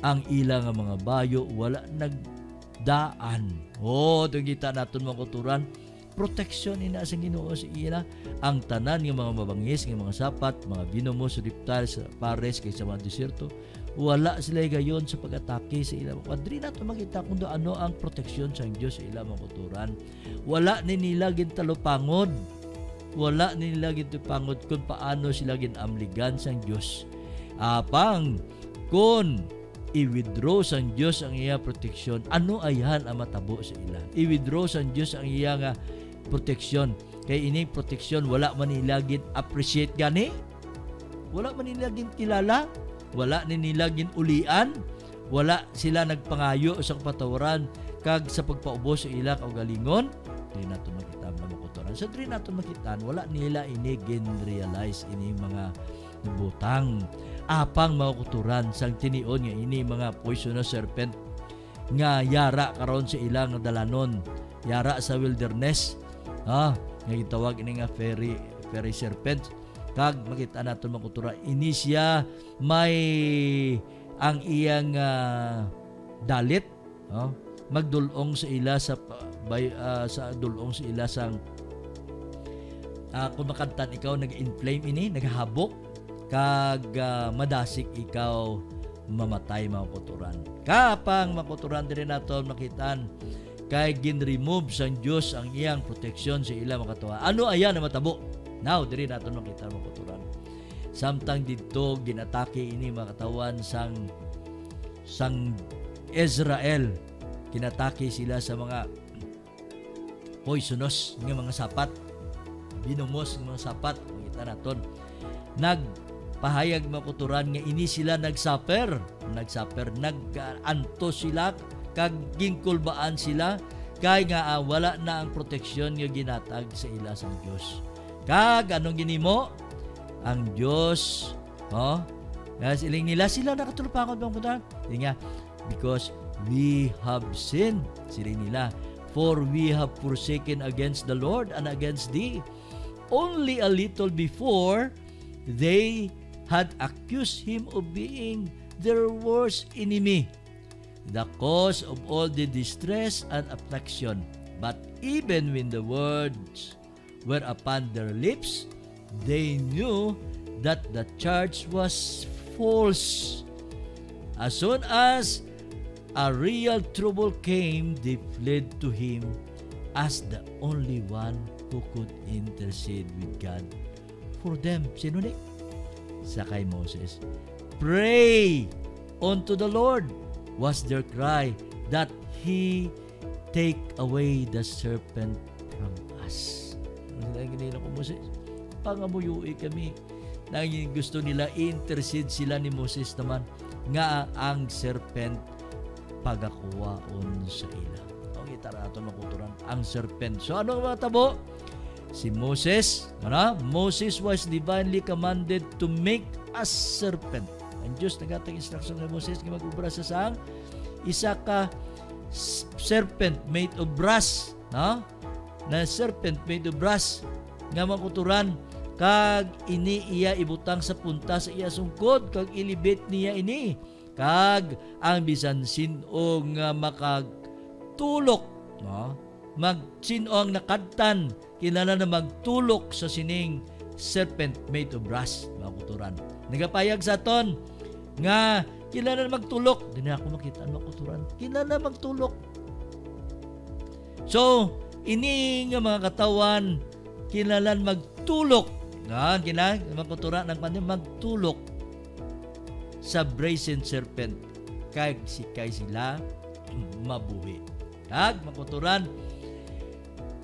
ang ila nga mga bayo wala nagdaan. Ito kita naton mga kuturan, proteksyon ina sa Ginoo sa ila. Ang tanan ng mga mabangis, ng mga sapat, mga binomos, reptiles, pares kay sa mga desierto, wala sila gayon sa pag-atake sa ila. Kadri nato makita kung ano ang proteksyon sa Dios sa ila mga kuturan. Wala ni nila gintalupangod. Wala ni nila gintalupangod kung paano sila ginamligan sa Dios. Apang kun i-withdraw sa Dios ang iya proteksyon, ano ayan ang matabo sa ila? I-withdraw sa Dios ang iya nga proteksyon. Kay ini proteksyon wala man nila gid appreciate gani, wala man nila gid kilala, wala ni nila gid ulian, wala sila nagpangayo sa patawaran kag sa pagpaubos sa ila kaugalingon. Di nato makita mga kuturan. Sa di nato makitaan, wala nila ini gid realize ini mga butang. Apang mga kuturan sang tinion nga ini mga poisonous serpent nga yara karon sa ilang dalanon, yara sa wilderness, nga gitawag ini nga fairy serpent. Kag makita naton mga kuturan, ini siya may ang iyang dalit, magdulong sa ila sa dulong sa ila sang kung makantan ikaw nag-inflame ini, naghabok, kag madasik ikaw mamatay mga kuturan. Kapang makuturan din naton makitaan kay gin-remove sang Dios ang iyang proteksyon sa ila makatuwa. Ano ayan na matabo? Now diri naton makita mga kuturan. Samtang dito ginatake ini makatawan sang Israel. Kinatake sila sa mga poisonous ng mga sapat. Binumos ng mga sapat. Makita naton. Nagpahayag makuturan nga ini sila nagsaper, nag-anto sila, kag gingkulbaan sila, kay nga wala na ang proteksyon nga ginatag sa ila sang Dios. Kag anong ginimo? Ang Dios, kasi iling nila sila nakatulupakot bang putan? Nga, because we have sinned, sila nila, for we have forsaken against the Lord and against thee. Only a little before, they had accused him of being their worst enemy, the cause of all the distress and affliction. But even when the words were upon their lips, they knew that the charge was false. As soon as a real trouble came, they fled to him as the only one who could intercede with God for them. Sino ni? Sakay Moses. Pray unto the Lord was their cry, that he take away the serpent from us. Ginila ko Moses, pangamuyui kami. Nanging gusto nila intercede sila ni Moses naman nga ang serpent pagakuwaon sa ila. Okay, tara ito makuturan ang serpent. So ano ang mga tabo? Si Moses, Moses was divinely commanded to make a serpent. Ang Diyos nagatang instruction ni Moses nga mag-ubra sa sang isa ka serpent made of brass, na serpent made of brass nga makuturan, kag ini iya ibutang sa punta sa iya sungkod, kag ilibit niya ini, kag ang bisan sino nga makagtulok, sino ang nakadtan kinala na magtulok sa sining serpent made of brass, makuturan. Nagapayag sa ton nga kinala na magtulok, di na ako makita ang makuturan, kinala magtulok. So ini nga mga katawan kinalan magtulok, makuturan ng pandem magtulok sa brazen serpent, kay sila mabuhi. Kag makuturan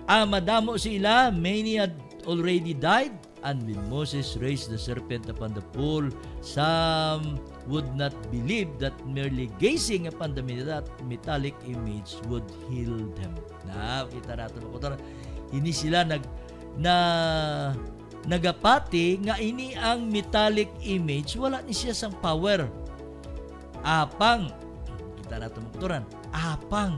ang madamo sila, many had already died, and when Moses raised the serpent upon the pool, some would not believe that merely gazing upon the metallic image would heal them. Kita natin makuturan, ini sila nagapati nga ini ang metallic image, wala ni siya sang power. Apang, kita natin makuturan, apang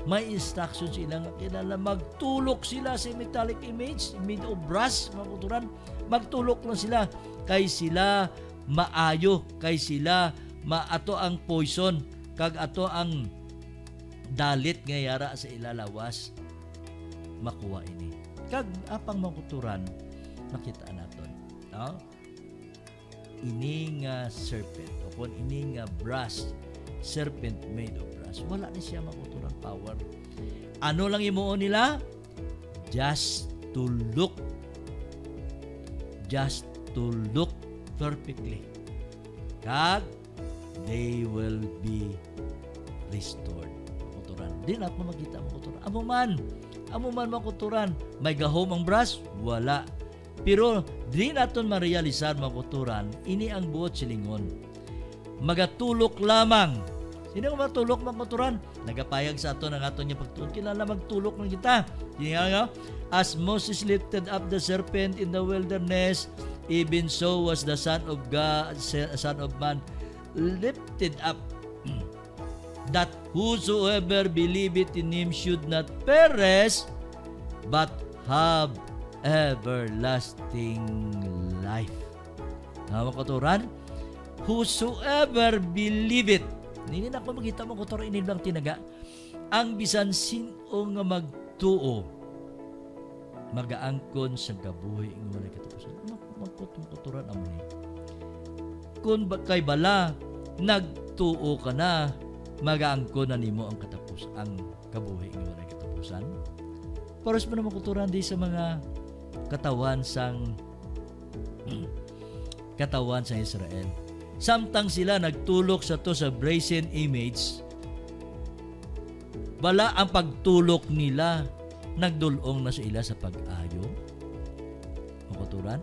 may instruction sila nga kinala magtulok sila sa metallic image made of brass, makuturan, magtulok lang sila, kay sila maayo, kay sila maato ang poison, kag ato ang dalit nga yara sa ilalawas makuha ini. Kag apang makuturan makita naton, ini nga serpent o kung ini nga brass serpent made of brass, wala ni siya makuturang power. Ano lang imuon nila? Just to look perfectly, kag they will be restored. Makuturan di na ako makita makuturan. Amo man makuturan, may gahom ang brass, wala. Pero di naton marealisar makuturan, ini ang buot silingon. Magatulok lamang. Sino ang matulok makuturan? Nagapayag sa ato ng ato niya pagtulok. Kinala magtulok ng kita. As Moses lifted up the serpent in the wilderness, even so was the Son of God, Son of Man, lifted up, that whosoever believeth in him should not perish, but have everlasting life. Makuturan? Whosoever believeth, hindi na ako makita mo kuturan inilang tinaga, ang bisan sino nga magtuo, magaangkon sa gabuhi ng walay katapusan. Magkuturan amo ni. Kung kay bala nagtuo ka na, magaangkon na nimo ang katapos, ang kabuhi ng walay katapusan. Paros mo na makuturan di sa mga katawan sang Israel. Samtang sila nagtulok sa to sa brazen image, bala ang pagtulok nila nagdulong na sa ila sa pag-ayo makuturan,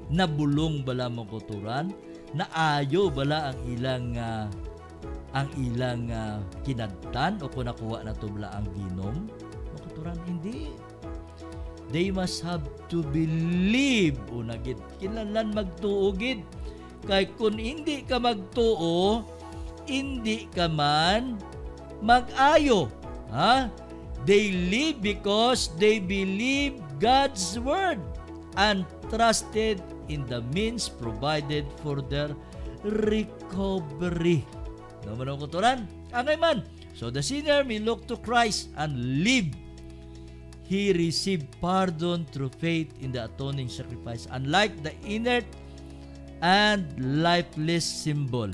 nabulong bala makuturan, naayo bala ang ilang kinadtan o kung nakuha na to bala ang ginom makuturan. Hindi, they must have to believe. Una gid kinahanglan magtuo gid, kay kung hindi ka magtuo hindi ka man mag-ayo. They live because they believe God's word and trusted in the means provided for their recovery. Naman ang kuturan? Angay man. So the sinner may look to Christ and live. He received pardon through faith in the atoning sacrifice. Unlike the inert and lifeless symbol,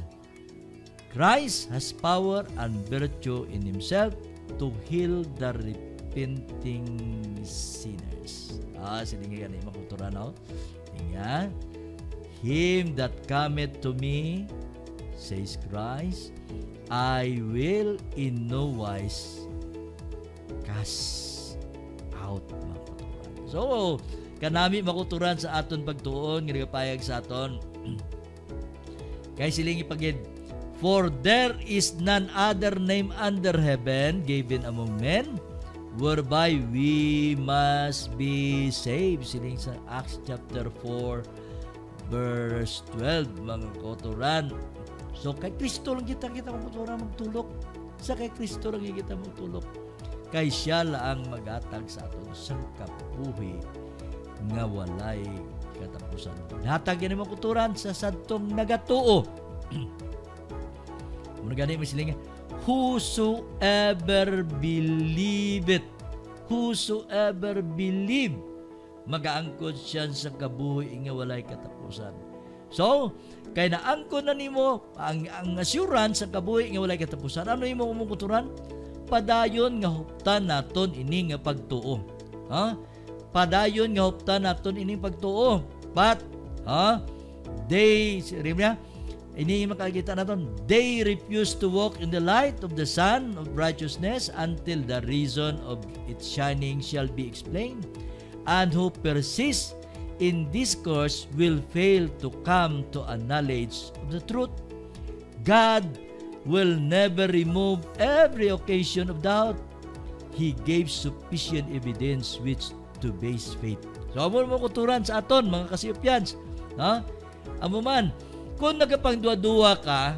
Christ has power and virtue in himself to heal the repenting sinners. Siningi ka na yung makutura na. Tingnan. Him that cometh to me, says Christ, I will in no wise cast out. Makuturan. So, kanami makuturan sa aton pagtuon, ginagapayag sa aton. Kaya silingi pagid, for there is none other name under heaven given among men whereby we must be saved. Siling sa Acts chapter 4 verse 12 mga kauturan. So kay Kristo lang kita magtulok. Sa kay Kristo lang kita magtulok. Kay siya lang magatag sa aton sang kabuhi nga walay katapusan. Hatag yan mga kauturan sa sadtong nagatuo. Muna gani mo silingan, whosoever believeth, whosoever believe, magaangkod siya sa kabuhi nga walay katapusan. So, kay naangkod na nimo ang assurance sa kabuhi nga walay katapusan. Ano imo kumukuturan? Padayon nga huptan naton ini nga pagtuo. Padayon nga huptan naton ini pagtuo. But they ini makakita natin, they refuse to walk in the light of the sun of righteousness until the reason of its shining shall be explained. And who persists in discourse will fail to come to a knowledge of the truth. God will never remove every occasion of doubt. He gave sufficient evidence which to base faith. So, amo mo kuturan sa aton, mga kasiupyans. Amo man, kung nagapangduwa-duwa ka,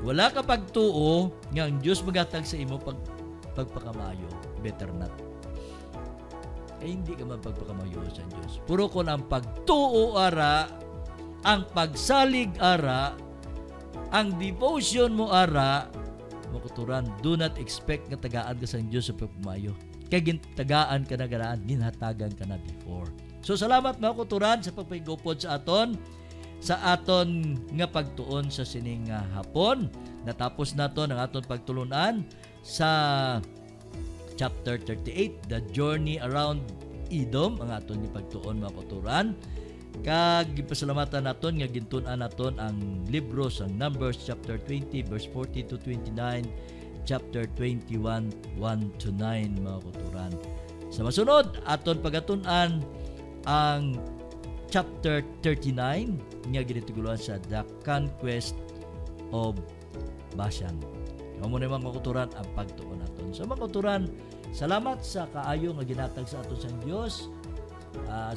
wala ka pagtuo, nga ang Diyos magatag sa imo pagpakamayo, better not. Hindi ka man pagpakamayo sa Diyos. Puro ko ang pagtuo ara, ang pagsalig ara, ang devotion mo ara, makuturan, do not expect nga tagaan ka sa Diyos sa pagpamayo. Kaya gintagaan ka na ganaan, ginhatagan ka na before. So salamat mga kuturan sa pagpigupod sa aton, nga pagtuon sa sining hapon. Natapos nato ang aton pagtulunan sa chapter 38, the journey around Edom, ang aton ni pagtuon mga kuturan. Kag gipasalamatan naton nga gintun-an naton ang libro sa Numbers chapter 20 verse 40 to 29, chapter 21 1 to 9 mga kuturan. Sa masunod aton pagatun-an ang chapter 39 nga ginituguluhan sa The Conquest of Bashan. Kamo na mga kuturan ang pagtuon naton. So mga kuturan, salamat sa kaayo nga ginatag sa aton sang Dios.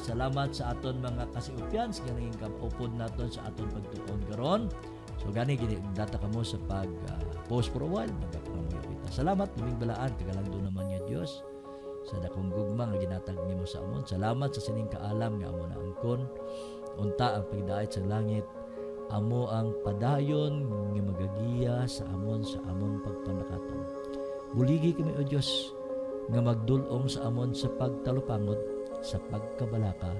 Salamat sa aton mga kasiupyans nga naging kaupod naton sa aton pagtuon karon. So gani gini data kamo sa pag post for a while magkapramuyo kita. Salamat naming balaan kagalangdo naman nga Dios sa dakong gugma nga ginatag nimo sa amon. Salamat sa sining kaalam nga amo na angkon. Unta ang pagdaayat sa langit, amo ang padayon nga magagiya sa amon pagpanakaton. Buligi kami o Dios nga magdulong sa amon sa pagtalupangod, sa pagkabalaka,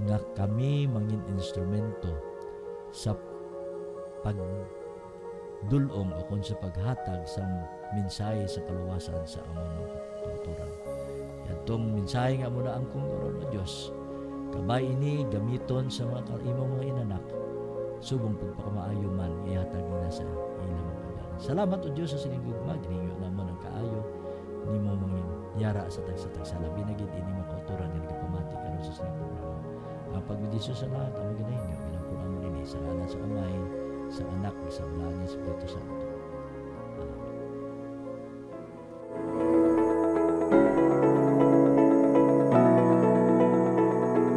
nga kami mangin instrumento sa pagdulong o kung sa paghatag sa mensahe sa kaluwasan sa amon tuturan. Yatong mensahe nga muna ang kong karon o Diyos, kabay ini gamiton sa mga imong mga inanak, subong pagpakamaayo man ihatag na sa ilang kagalan. Salamat o Diyos sa sining gugma, gininyo naman ang nimo mangin yara sa tagsa labi na gid ini makauturan nga nagapamati karon sa sa programa. Ang pagbidisyo sa lahat ang maginahin nga pinagkunan mo ini sa ngalan sa Amay, sa Anak, sa Bala niya sa Espiritu Santo.